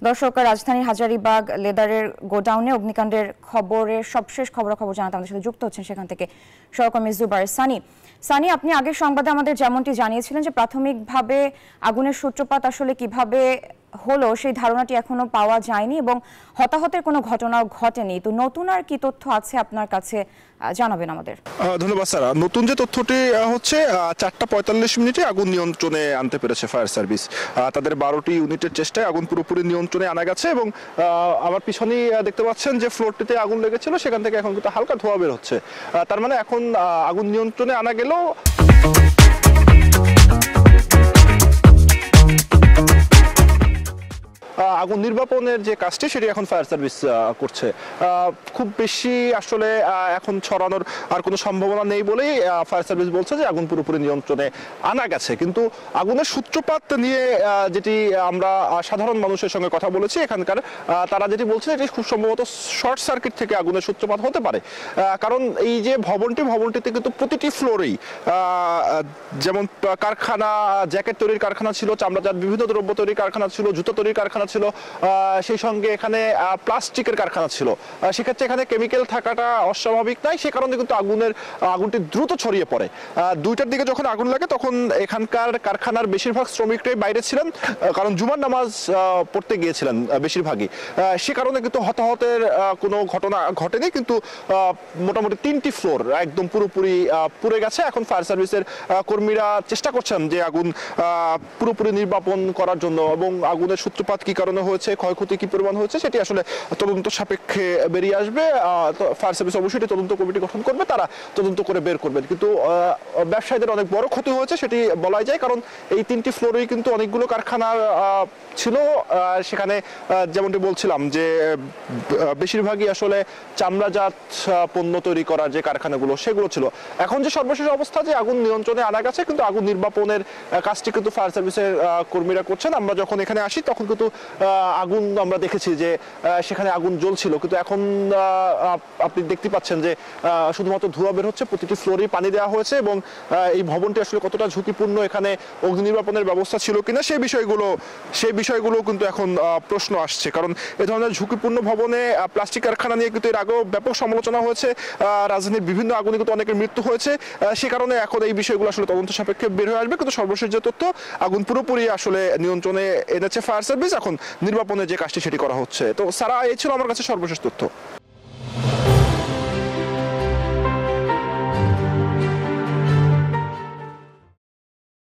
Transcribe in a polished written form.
দর্শক, রাজধানীর হাজারীবাগ লেদারের গোডাউনে অগ্নিকাণ্ডের খবরের সবশেষ খবরাখবর জানাতে আমাদের সাথে যুক্ত হচ্ছেন সেখান থেকে সহকর্মী জুবাইর সানি। আপনি আগের সংবাদে আমাদের যেমনটি জানিয়েছিলেন যে প্রাথমিকভাবে আগুনের সূত্রপাত আসলে কিভাবে হলো সেই ধারণাটি এখনো পাওয়া যায়নি এবং হতাহতের কোনো ঘটনাও ঘটেনি। তো নতুন আর কি তথ্য আছে আপনার কাছে জানাবেন আমাদের। ধন্যবাদ স্যার। নতুন যে তথ্যটি হচ্ছে 4:45 আগুন নিয়ন্ত্রণে আনতে পেরেছে ফায়ার সার্ভিস। তাদের 12টি ইউনিটের চেষ্টায় আগুন পুরোপুরি নিয়ন্ত্রণে আনা গেছে এবং আমার পিছনেই দেখতে পাচ্ছেন যে ফ্লোরটিতে আগুন লেগেছিল সেখান থেকে এখন কিন্তু হালকা ধোঁয়া বের হচ্ছে। তার মানে এখন আগুন নিয়ন্ত্রণে আনা গেলেও আগুন নির্বাপনের যে কাজটি সেটি এখন ফায়ার সার্ভিস করছে। খুব বেশি আসলে এখন ছড়ানোর আর কোনো সম্ভাবনা নেই বলেই ফায়ার সার্ভিস বলছে যে আগুন পুরোপুরি নিয়ন্ত্রণে আনা গেছে। কিন্তু আগুনের সূত্রপাত নিয়ে যেটি আমরা সাধারণ মানুষের সঙ্গে কথা বলেছি এখানকার, তারা যেটি বলছে এটি খুব সম্ভবত শর্ট সার্কিট থেকে আগুনের সূত্রপাত হতে পারে। কারণ এই যে ভবনটিতে কিন্তু প্রতিটি ফ্লোরেই যেমন কারখানা, জ্যাকেট তৈরির কারখানা ছিল, চামড়াজাত বিভিন্ন দ্রব্য তৈরির কারখানা ছিল, জুতো তৈরির কারখানা ছিল, সেই সঙ্গে এখানে প্লাস্টিকের কারখানা ছিল। সেক্ষেত্রে এখানে কেমিক্যাল থাকাটা অস্বাভাবিক নয়, সে কারণে কিন্তু আগুনটি দ্রুত ছড়িয়ে পড়ে। 2টার দিকে যখন আগুন লাগে তখন এখানকার কারখানার বেশিরভাগ শ্রমিকরাই বাইরে ছিলেন, কারণ জুমার নামাজ পড়তে গিয়েছিলেন বেশিরভাগই। সে কারণে কিন্তু হতাহতের কোনো ঘটনা ঘটেনি, কিন্তু মোটামুটি 3টি ফ্লোর একদম পুরোপুরি পুড়ে গেছে। এখন ফায়ার সার্ভিসের কর্মীরা চেষ্টা করছেন যে আগুন পুরোপুরি নির্বাপন করার জন্য, এবং আগুনের সূত্রপাত কি কারণে হয়েছে, ক্ষয়ক্ষতি কি পরিমাণ হয়েছে সেটি আসলে তদন্ত সাপেক্ষে বেরিয়ে আসবে। ফায়ার সার্ভিস অবশ্যই তদন্ত কমিটি গঠন করবে, তারা তদন্ত করে বের করবেন। কিন্তু ব্যবসায়ীদের অনেক বড় ক্ষতি হয়েছে সেটি বলাই যায়, কারণ এই 3টি ফ্লোরেই কিন্তু অনেকগুলো কারখানা ছিল। সেখানে যেমনটি বলছিলাম যে বেশিরভাগই আসলে চামড়াজাত পণ্য তৈরি করার যে কারখানাগুলো সেগুলো ছিল। এখন যে সর্বশেষ অবস্থা যে আগুন নিয়ন্ত্রণে আনা গেছে, কিন্তু আগুন নির্বাপনের কাজটি কিন্তু ফায়ার সার্ভিসের কর্মীরা করছেন। আমরা যখন এখানে আসি তখন কিন্তু আগুন আমরা দেখেছি যে সেখানে আগুন জ্বলছিল, কিন্তু এখন আপনি দেখতে পাচ্ছেন যে শুধুমাত্র ধোঁয়া বের হচ্ছে। প্রতিটি ফ্লোরেই পানি দেওয়া হয়েছে এবং এই ভবনটি আসলে কতটা ঝুঁকিপূর্ণ, এখানে অগ্নি নির্বাপনের ব্যবস্থা ছিল কিনা সেই বিষয়গুলো কিন্তু এখন প্রশ্ন আসছে। কারণ এ ধরনের ঝুঁকিপূর্ণ ভবনে প্লাস্টিক কারখানা নিয়ে কিন্তু এর আগেও ব্যাপক সমালোচনা হয়েছে। রাজধানীর বিভিন্ন আগুনে কিন্তু অনেকের মৃত্যু হয়েছে। সে কারণে এখন এই বিষয়গুলো আসলে তদন্ত সাপেক্ষে বের হয়ে আসবে। কিন্তু সর্বশেষ যে তথ্য, আগুন পুরোপুরি আসলে নিয়ন্ত্রণে এনেছে ফায়ার সার্ভিস। এখন নির্বাপনের যে কাজটি সেটি করা হচ্ছে। তো সারা এই ছিল আমার কাছে সর্বশেষ তথ্য।